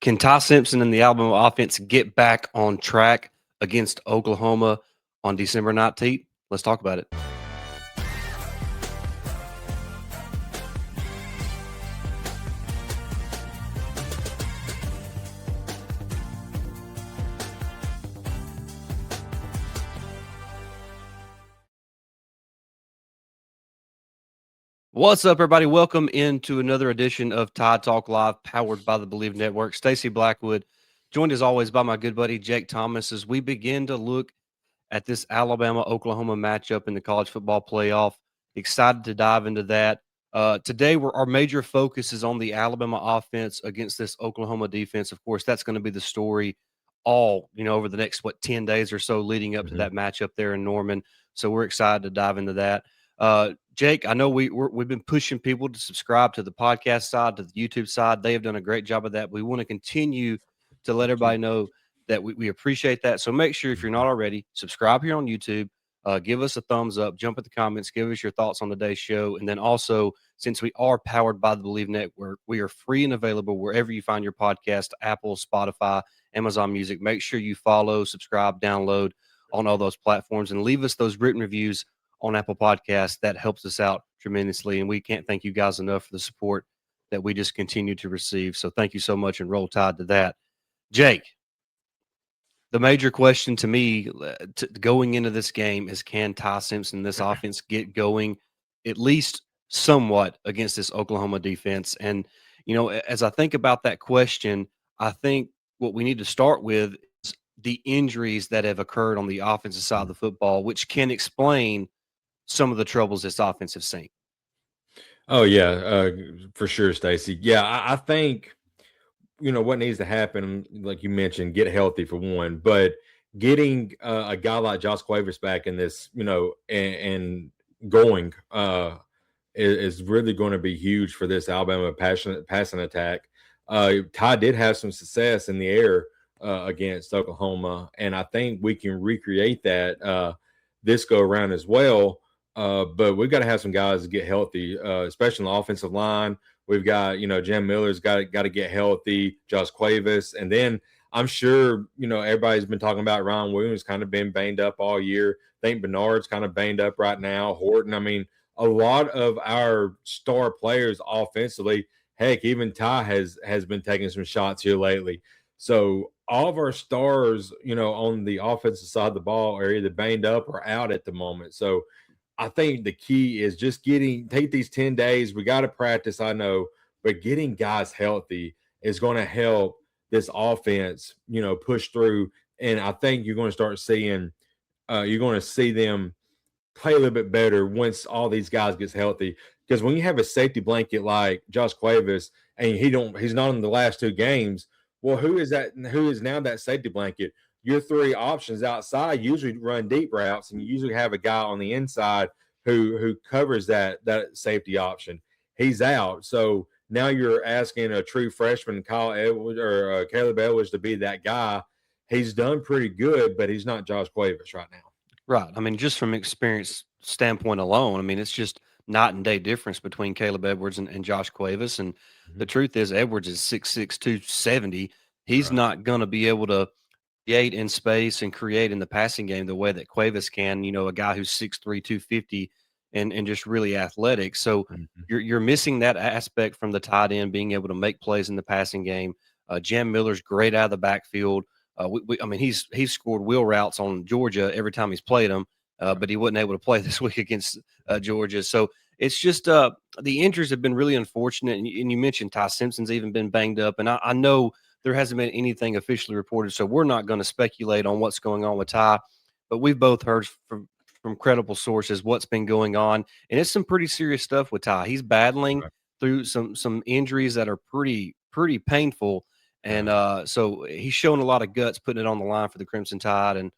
Can Ty Simpson and the Alabama offense get back on track against Oklahoma on December 19th? Let's talk about it. What's up, everybody? Welcome into another edition of Tide Talk Live, powered by the Believe Network. Stacey Blackwood, joined as always by my good buddy Jake Thomas, as we begin to look at this Alabama-Oklahoma matchup in the college football playoff. Excited to dive into that. Today, our major focus is on the Alabama offense against this Oklahoma defense. Of course, that's going to be the story over the next, 10 days or so leading up to that matchup there in Norman. So we're excited to dive into that. Jake, I know we've been pushing people to subscribe to the podcast side, to the YouTube side. They have done a great job of that. We want to continue to let everybody know that we appreciate that. So make sure, if you're not already, subscribe here on YouTube. Give us a thumbs up, jump at the comments, give us your thoughts on today's show. And then also, since we are powered by the Believe Network, we are free and available wherever you find your podcast, Apple, Spotify, Amazon Music. Make sure you follow, subscribe, download on all those platforms, and leave us those written reviews on Apple Podcasts. That helps us out tremendously. And we can't thank you guys enough for the support that we just continue to receive. So thank you so much, and roll tide to that. Jake, the major question to me going into this game is, can Ty Simpson, this offense, get going at least somewhat against this Oklahoma defense? And, as I think about that question, I think what we need to start with is the injuries that have occurred on the offensive side of the football, which can explain some of the troubles this offense has seen. Oh, yeah, for sure, Stacey. Yeah, I think what needs to happen, like you mentioned, get healthy for one, but getting a guy like Josh Cuevas back in this, and going is really going to be huge for this Alabama passing attack. Ty did have some success in the air against Oklahoma, and I think we can recreate that this go around as well. But we've got to have some guys get healthy, especially on the offensive line. We've got, Jam Miller's got to get healthy, Josh Cuevas. And then I'm sure, everybody's been talking about Ryan Williams kind of been banged up all year. I think Bernard's kind of banged up right now. Horton. I mean, a lot of our star players offensively, heck, even Ty has been taking some shots here lately. So all of our stars, on the offensive side of the ball are either banged up or out at the moment. So I think the key is just take these 10 days. We got to practice, I know, but getting guys healthy is going to help this offense, push through. And I think you're going to start seeing, you're going to see them play a little bit better once all these guys gets healthy. Because when you have a safety blanket like Josh Cuevas and he's not in the last two games, well, who is that? Who is now that safety blanket? Your three options outside usually run deep routes, and you usually have a guy on the inside who covers that safety option. He's out, so now you're asking a true freshman, Kyle Edwards or Caleb Edwards, to be that guy. He's done pretty good, but he's not Josh Cuevas right now. Right. I mean, just from experience standpoint alone, I mean, it's just night and day difference between Caleb Edwards and Josh Cuevas. And the truth is, Edwards is 6'6", 270. He's not going to be able to create in space and create in the passing game the way that Cuevas can, a guy who's 6'3", 250 and just really athletic. So you're missing that aspect from the tight end, being able to make plays in the passing game. Jam Miller's great out of the backfield. I mean, he's scored wheel routes on Georgia every time he's played them, but he wasn't able to play this week against Georgia. So it's just the injuries have been really unfortunate. And you mentioned Ty Simpson's even been banged up, and I know there hasn't been anything officially reported, so we're not going to speculate on what's going on with Ty. But we've both heard from credible sources what's been going on, and it's some pretty serious stuff with Ty. He's battling through some injuries that are pretty painful. And so he's showing a lot of guts putting it on the line for the Crimson Tide. And,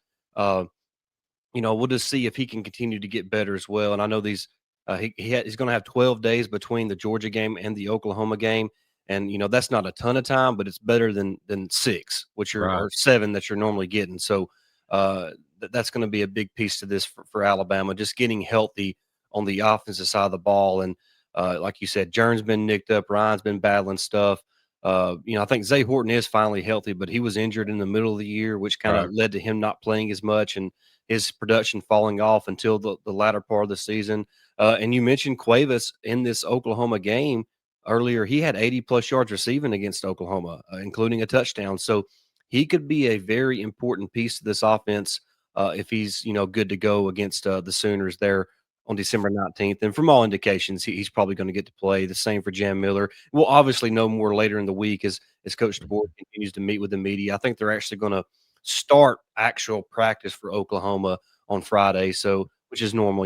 we'll just see if he can continue to get better as well. And I know he's going to have 12 days between the Georgia game and the Oklahoma game. And, that's not a ton of time, but it's better than 6, which or 7 that you're normally getting. So that's going to be a big piece to this for Alabama, just getting healthy on the offensive side of the ball. And like you said, Jern's been nicked up. Ryan's been battling stuff. I think Zay Horton is finally healthy, but he was injured in the middle of the year, which kind of Right. led to him not playing as much and his production falling off until the latter part of the season. And you mentioned Cuevas in this Oklahoma game earlier. He had 80 plus yards receiving against Oklahoma, including a touchdown. So he could be a very important piece to this offense if he's good to go against the Sooners there on December 19th. And from all indications, he's probably going to get to play. The same for Jam Miller. We'll obviously know more later in the week as Coach DeBoer Mhm. continues to meet with the media. I think they're actually going to start actual practice for Oklahoma on Friday, so which is normal,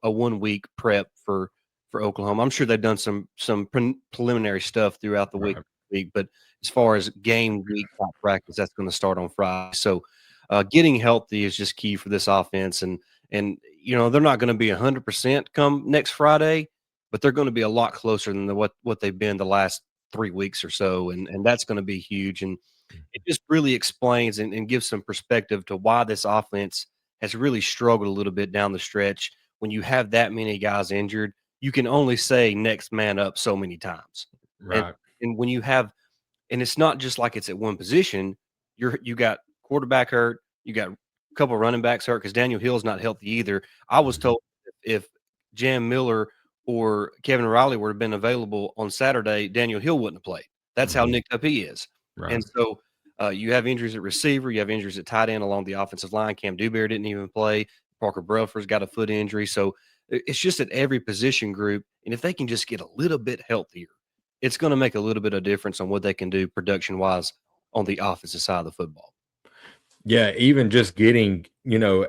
a 1 week prep for Oklahoma. I'm sure they've done some preliminary stuff throughout the Right. week, but as far as game week type practice, that's going to start on Friday. So, getting healthy is just key for this offense, and they're not going to be 100% come next Friday, but they're going to be a lot closer than what they've been the last 3 weeks or so, and that's going to be huge. And it just really explains and gives some perspective to why this offense has really struggled a little bit down the stretch. When you have that many guys injured, you can only say next man up so many times. And Right. and when you have and it's not just like it's at one position. You got quarterback hurt, you got a couple running backs hurt because Daniel Hill's not healthy either. I was Mhm. told if Jam Miller or Kevin Riley would have been available on Saturday, Daniel Hill wouldn't have played. That's how Mhm. nicked up he is. Right. And so you have injuries at receiver, you have injuries at tight end along the offensive line. Cam Dewberry didn't even play. Parker Bruffer's got a foot injury. So it's just at every position group. And if they can just get a little bit healthier, it's gonna make a little bit of difference on what they can do production wise on the offensive side of the football. Yeah, even just getting,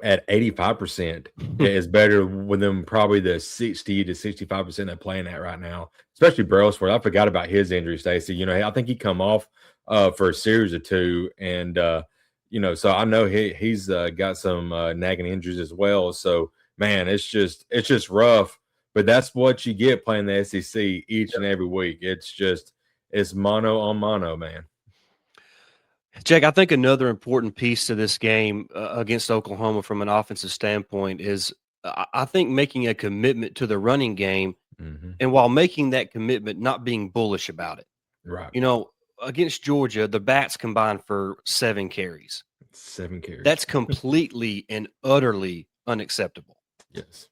at 85% is better with them probably the 60 to 65% they're playing at right now, especially Brailsford. I forgot about his injury, Stacey. I think he come off for a series or two. And so I know he's got some nagging injuries as well. So man, it's just rough. But that's what you get playing the SEC each and every week. It's mono on mono, man. Jake, I think another important piece to this game against Oklahoma from an offensive standpoint is I think making a commitment to the running game, Hmm. and while making that commitment, not being bullish about it. Right. You know, against Georgia, the bats combined for 7 carries. 7 carries. That's completely and utterly unacceptable. Yes.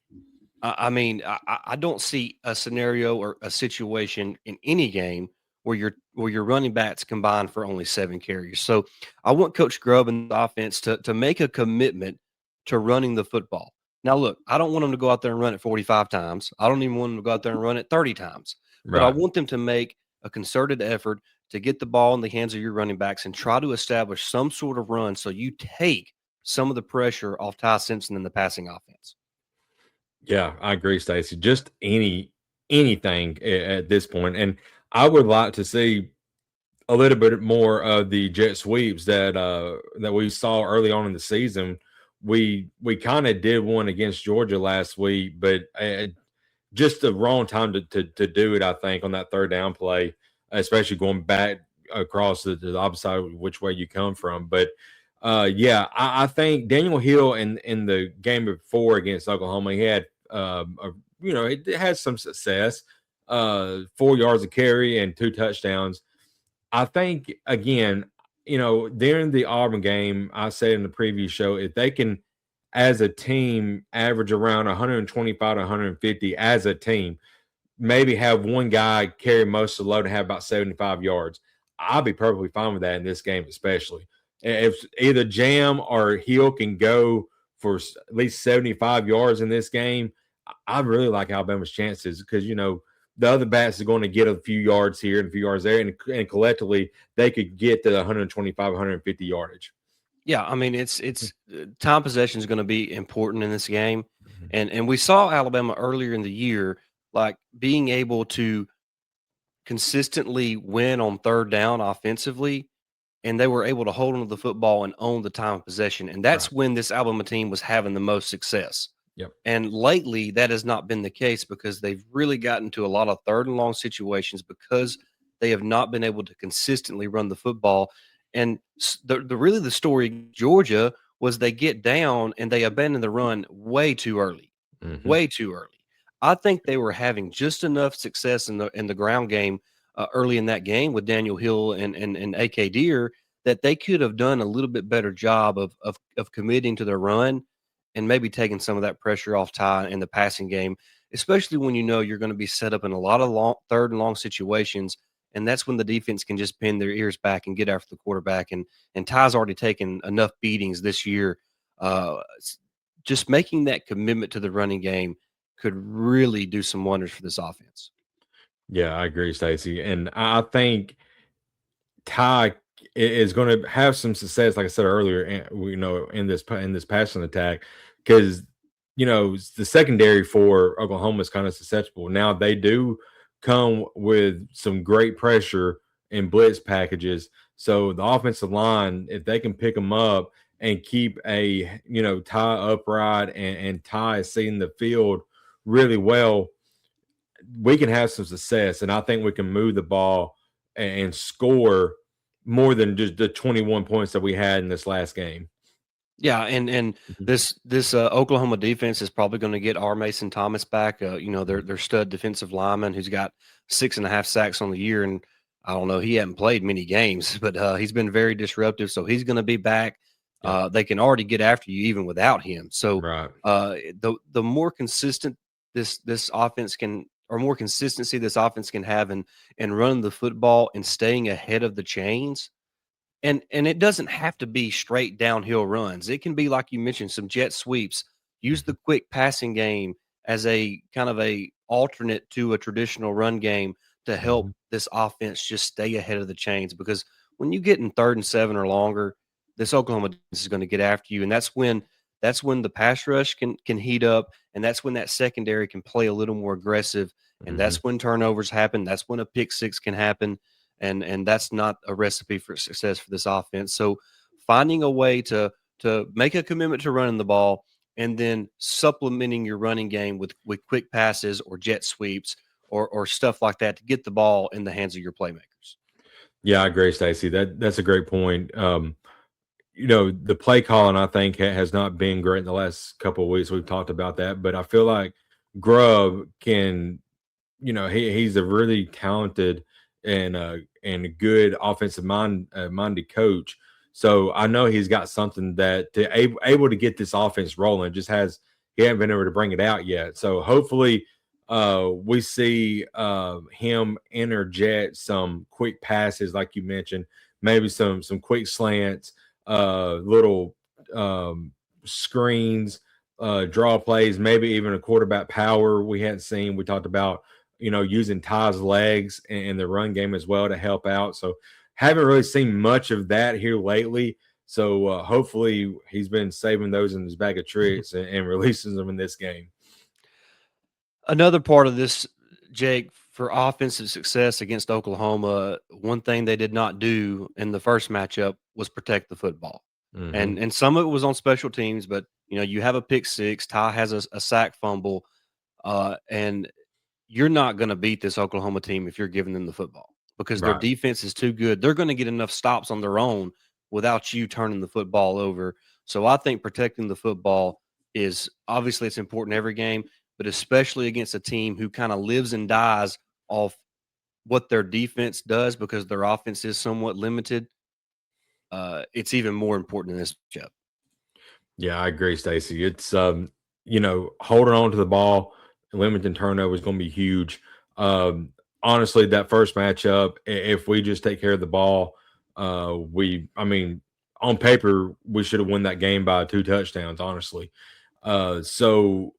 I mean, I don't see a scenario or a situation in any game where your running backs combine for only 7 carries. So I want Coach Grubb and the offense to make a commitment to running the football. Now, look, I don't want them to go out there and run it 45 times. I don't even want them to go out there and run it 30 times. But I Right. want them to make a concerted effort to get the ball in the hands of your running backs and try to establish some sort of run so you take some of the pressure off Ty Simpson in the passing offense. Yeah, I agree, Stacey. Just anything at this point. And I would like to see a little bit more of the jet sweeps that we saw early on in the season. We kind of did one against Georgia last week, but just the wrong time to do it, I think, on that third down play, especially going back across the opposite side of which way you come from. But yeah, I think Daniel Hill in the game before against Oklahoma, he had it had some success, 4 yards of carry and 2 touchdowns. I think again, during the Auburn game, I said in the previous show, if they can, as a team, average around 125 to 150 as a team, maybe have one guy carry most of the load and have about 75 yards. I'll be perfectly fine with that in this game, especially if either Jam or Hill can go for at least 75 yards in this game. I really like Alabama's chances because the other bats are going to get a few yards here and a few yards there, and collectively they could get to the 125, 150 yardage. Yeah, I mean, time possession is gonna be important in this game, Mhm. and we saw Alabama earlier in the year, like, being able to consistently win on 3rd down offensively, and they were able to hold on to the football and own the time of possession, and Right. that's when this Alabama team was having the most success. Yep. And lately, that has not been the case because they've really gotten to a lot of 3rd and long situations because they have not been able to consistently run the football. And the story Georgia was they get down and they abandon the run Hmm. way too early. I think they were having just enough success in the ground game early in that game with Daniel Hill and AK Deer, that they could have done a little bit better job of committing to their run and maybe taking some of that pressure off Ty in the passing game, especially when you know you're going to be set up in a lot of long third and long situations. And that's when the defense can just pin their ears back and get after the quarterback. And Ty's already taken enough beatings this year. Just making that commitment to the running game could really do some wonders for this offense. Yeah, I agree, Stacey. And I think Ty is going to have some success, like I said earlier, in this passing attack, because the secondary for Oklahoma is kind of susceptible. Now they do come with some great pressure and blitz packages, so the offensive line, if they can pick them up and keep Ty upright and Ty seeing the field really well, we can have some success, and I think we can move the ball and score more than just the 21 points that we had in this last game. Yeah, and Mhm, this Oklahoma defense is probably going to get R. Mason Thomas back. mhm. Their stud defensive lineman who's got 6.5 sacks on the year, and I don't know, he hadn't played many games, but he's been very disruptive. So he's going to be back. Yep. They can already get after you even without him. So Right. the more consistent this offense can, or more consistency this offense can have, and running the football and staying ahead of the chains, and it doesn't have to be straight downhill runs. It can be, like you mentioned, some jet sweeps. Use Mhm, the quick passing game as a kind of a alternate to a traditional run game to help mhm, this offense just stay ahead of the chains. Because when you get in 3rd and 7 or longer, this Oklahoma defense is going to get after you, and that's when the pass rush can heat up, and that's when that secondary can play a little more aggressive, and mhm. that's when turnovers happen. That's when a pick six can happen, and that's not a recipe for success for this offense. So finding a way to make a commitment to running the ball and then supplementing your running game with quick passes or jet sweeps or stuff like that to get the ball in the hands of your playmakers. Yeah, I agree, Stacey. That's a great point. The play calling, I think, has not been great in the last couple of weeks. We've talked about that, but I feel like Grubb can, he's a really talented and a good offensive minded coach. So I know he's got something that able to get this offense rolling. Just has he haven't been able to bring it out yet. So hopefully, we see him interject some quick passes, like you mentioned, maybe some quick slants, little screens, draw plays, maybe even a quarterback power we hadn't seen. We talked about using Ty's legs in the run game as well to help out. So haven't really seen much of that here lately. So hopefully he's been saving those in his bag of tricks and releases them in this game. Another part of this, Jake, for offensive success against Oklahoma, one thing they did not do in the first matchup was protect the football. Hmm. And some of it was on special teams, but you have a pick six, Ty has a sack fumble, and you're not going to beat this Oklahoma team if you're giving them the football because their Right. defense is too good. They're going to get enough stops on their own without you turning the football over. So I think protecting the football is obviously it's important every game, but especially against a team who kind of lives and dies off what their defense does because their offense is somewhat limited. It's even more important in this matchup. Yeah, I agree, Stacey. It's holding on to the ball, limiting turnover is going to be huge. Honestly, that first matchup, if we just take care of the ball, I mean, on paper, we should have won that game by 2 touchdowns. Honestly, so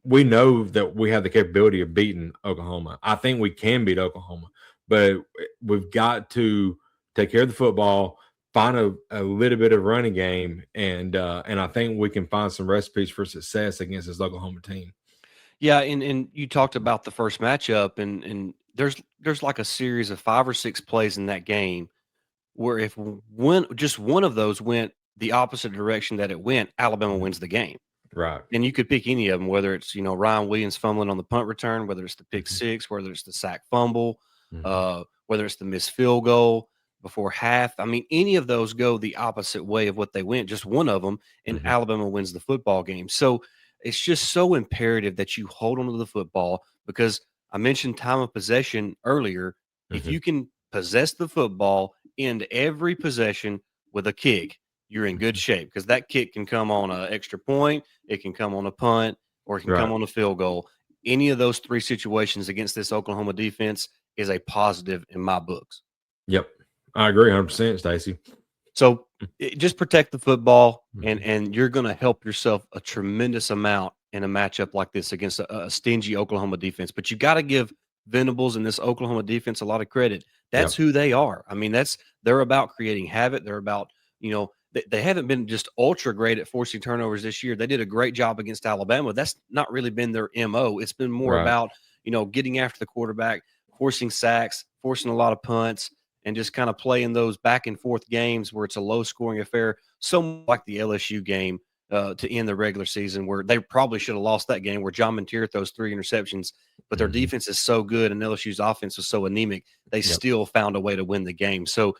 we know that we have the capability of beating Oklahoma. I think we can beat Oklahoma, but we've got to take care of the football, find a little bit of running game, and I think we can find some recipes for success against this Oklahoma team. Yeah, and you talked about the first matchup, and there's like a series of 5 or 6 plays in that game where if one of those went the opposite direction that it went, Alabama Mhm. wins the game. Right. And you could pick any of them, whether it's Ryan Williams fumbling on the punt return, whether it's the pick Mhm. six, whether it's the sack fumble, Mhm. whether it's the missed field goal before half. I mean, any of those go the opposite way of what they went. Just one of them, and Mhm. Alabama wins the football game. So it's just so imperative that you hold on to the football because I mentioned time of possession earlier. If Mhm. you can possess the football, end every possession with a kick, you're in good Mhm. shape because that kick can come on an extra point, it can come on a punt, or it can come Right. on a field goal. Any of those three situations against this Oklahoma defense is a positive in my books. Yep. I agree 100%, Stacy. So just protect the football, and Mhm. you're going to help yourself a tremendous amount in a matchup like this against a stingy Oklahoma defense. But you got to give Venables and this Oklahoma defense a lot of credit. That's Yep. who they are. I mean, they're about creating havoc. They're about they haven't been just ultra great at forcing turnovers this year. They did a great job against Alabama. That's not really been their mo. It's been more Right. about getting after the quarterback, forcing sacks, forcing a lot of punts and just kind of playing those back and forth games where it's a low scoring affair, so like the LSU game to end the regular season, where they probably should have lost that game, where John Mantier throws 3 interceptions, but their Mhm. defense is so good and LSU's offense was so anemic, they Yep. still found a way to win the game. So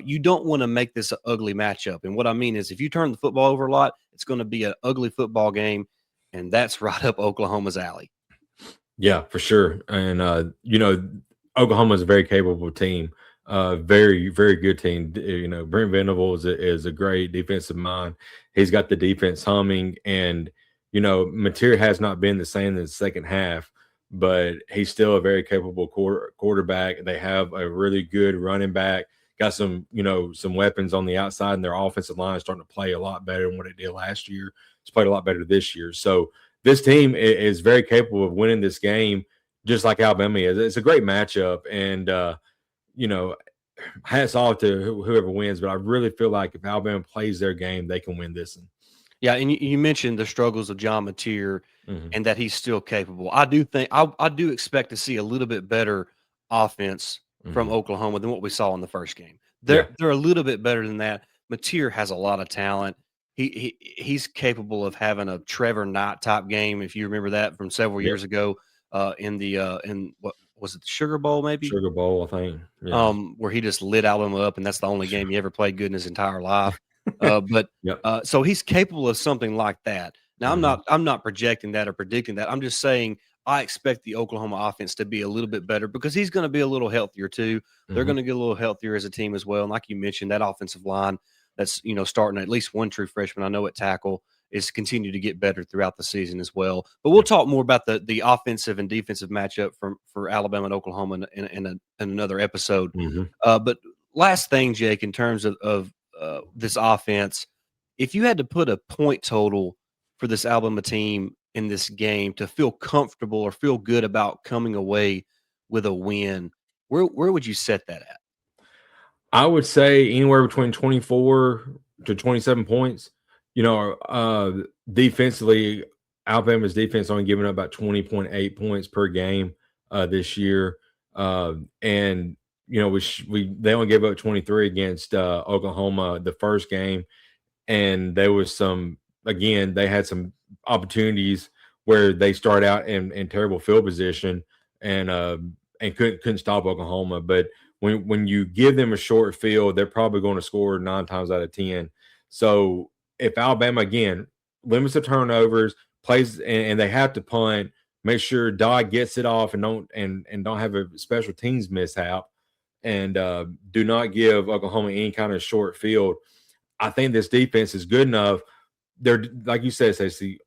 you don't want to make this an ugly matchup. And what I mean is, if you turn the football over a lot, it's going to be an ugly football game, and that's right up Oklahoma's alley. Yeah, for sure. And Oklahoma is a very capable team. Very, very good team. Brent Venables is a great defensive mind. He's got the defense humming, and Mateer has not been the same in the second half, but he's still a very capable quarterback. They have a really good running back. Got some weapons on the outside, and their offensive line is starting to play a lot better than what it did last year. It's played a lot better this year. So this team is very capable of winning this game, just like Alabama is. It's a great matchup, and you know, hats off to whoever wins. But I really feel like if Alabama plays their game, they can win this one. Yeah, and you mentioned the struggles of John Mateer Mhm. and that he's still capable. I do think I do expect to see a little bit better offense from Mhm. Oklahoma than what we saw in the first game. Yeah, They're a little bit better than that. Mateer has a lot of talent. He's capable of having a Trevor Knight type game, if you remember that from several yep. years ago, in what was it, the Sugar Bowl maybe? Sugar Bowl, I think. Yeah. Where he just lit Alabama up, and that's the only game he ever played good in his entire life. But Yep. so he's capable of something like that. Now, Mhm. I'm not projecting that or predicting that. I'm just saying I expect the Oklahoma offense to be a little bit better because he's going to be a little healthier too. They're Mhm. going to get a little healthier as a team as well. And like you mentioned, that offensive line that's starting at least one true freshman I know at tackle is continue to get better throughout the season as well. But we'll Yep. talk more about the offensive and defensive matchup for Alabama and Oklahoma in another episode. Mhm. But last thing, Jake, in terms of this offense, if you had to put a point total for this Alabama team in this game to feel comfortable or feel good about coming away with a win, where would you set that at? I would say anywhere between 24 to 27 points. Defensively, Alabama's defense only giving up about 20.8 points per game this year. And we they only gave up 23 against Oklahoma the first game, and there was some again they had some opportunities where they start out in terrible field position and couldn't stop Oklahoma. But when you give them a short field, they're probably going to score 9 times out of 10. So if Alabama again limits the turnovers, plays and they have to punt, make sure Dodd gets it off and don't have a special teams mishap, and do not give Oklahoma any kind of short field. I think this defense is good enough. They're like you said, Stacey.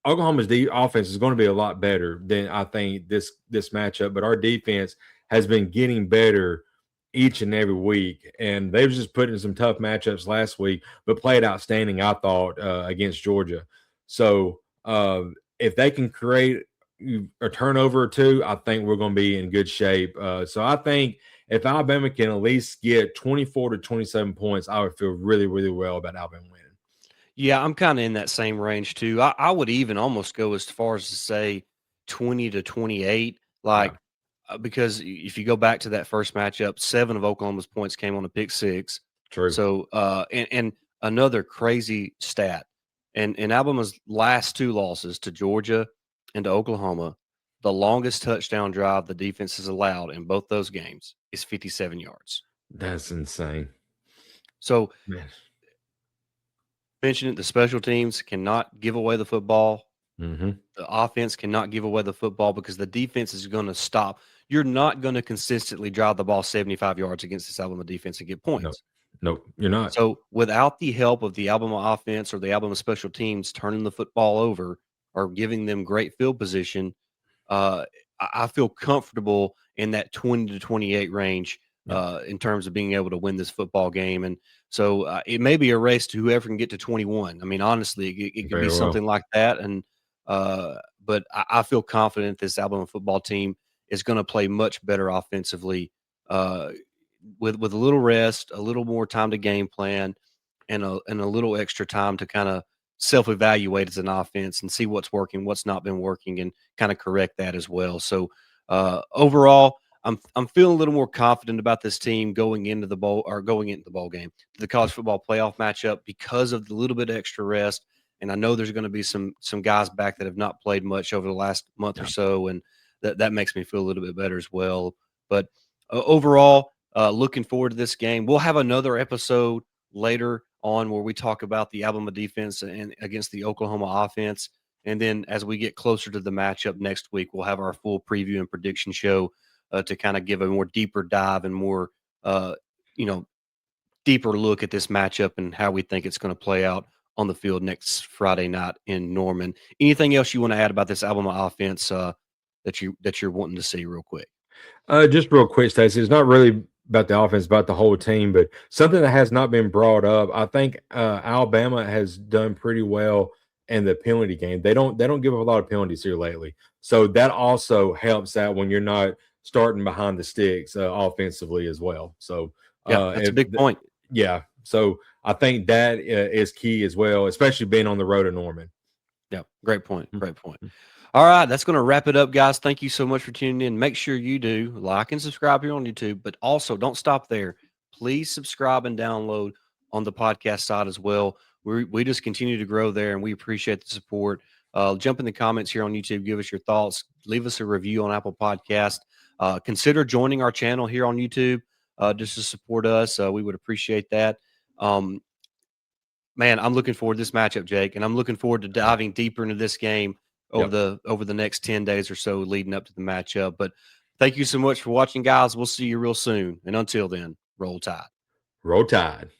Oklahoma's offense is going to be a lot better than I think this matchup, but our defense has been getting better each and every week, and they was just put in some tough matchups last week, but played outstanding. I thought against Georgia. So if they can create a turnover or two, I think we're going to be in good shape. So I think if Alabama can at least get 24 to 27 points, I would feel really, really well about Alabama winning. Yeah, I'm kinda in that same range too. I would even almost go as far as to say 20 to 28, Yeah, because if you go back to that first matchup, 7 of Oklahoma's points came on a pick six. true. So, and another crazy stat, in Alabama's last 2 losses to Georgia and to Oklahoma, the longest touchdown drive the defense has allowed in both those games is 57 yards. That's insane. So, Man. mentioned it, the special teams cannot give away the football. Hmm. The offense cannot give away the football because the defense is going to stop. you're not going to consistently drive the ball 75 yards against this Alabama defense and get No, points. nope, you're not. So without the help of the Alabama offense or the Alabama special teams turning the football over or giving them great field position, uh, I feel comfortable in that 20 to 28 range Yeah, in terms of being able to win this football game. And so it may be a race to whoever can get to 21. I mean, honestly, it could be very well. something like that. And but I feel confident this Alabama football team is going to play much better offensively uh, with a little rest, a little more time to game plan, and a little extra time to kind of self-evaluate as an offense and see what's working, what's not been working, and kind of correct that as well. So overall, I'm feeling a little more confident about this team going into the bowl game, the college football playoff matchup because of the little bit of extra rest. And I know there's going to be some guys back that have not played much over the last month or Yeah, so, and that makes me feel a little bit better as well. But overall, looking forward to this game. We'll have another episode later on where we talk about the Alabama defense and against the Oklahoma offense. And then as we get closer to the matchup next week, we'll have our full preview and prediction show to kind of give a more deeper dive and more, uh, you know, deeper look at this matchup and how we think it's going to play out on the field next Friday night in Norman. Anything else you want to add about this Alabama offense that you're wanting to see real quick? just real quick, Stacey. It's not really about the offense, about the whole team, but something that has not been brought up. I think Alabama has done pretty well in the penalty game. They don't give up a lot of penalties here lately, so that also helps out when you're not starting behind the sticks offensively as well. So Yeah, that's a if big point. yeah, so I think that is key as well, especially being on the road to Norman. Yeah, great point. Mm, Great point. mm. All right, that's going to wrap it up, guys. Thank you so much for tuning in. Make sure you do like and subscribe here on YouTube, but also don't stop there. Please subscribe and download on the podcast side as well. We just continue to grow there, and we appreciate the support. Jump in the comments here on YouTube. Give us your thoughts. Leave us a review on Apple Podcast. Consider joining our channel here on YouTube just to support us. We would appreciate that. Um, Man, I'm looking forward to this matchup, Jake, and I'm looking forward to diving deeper into this game Yep. over the next 10 days or so leading up to the matchup. But thank you so much for watching, guys. We'll see you real soon. And until then, roll tide. Roll Tide.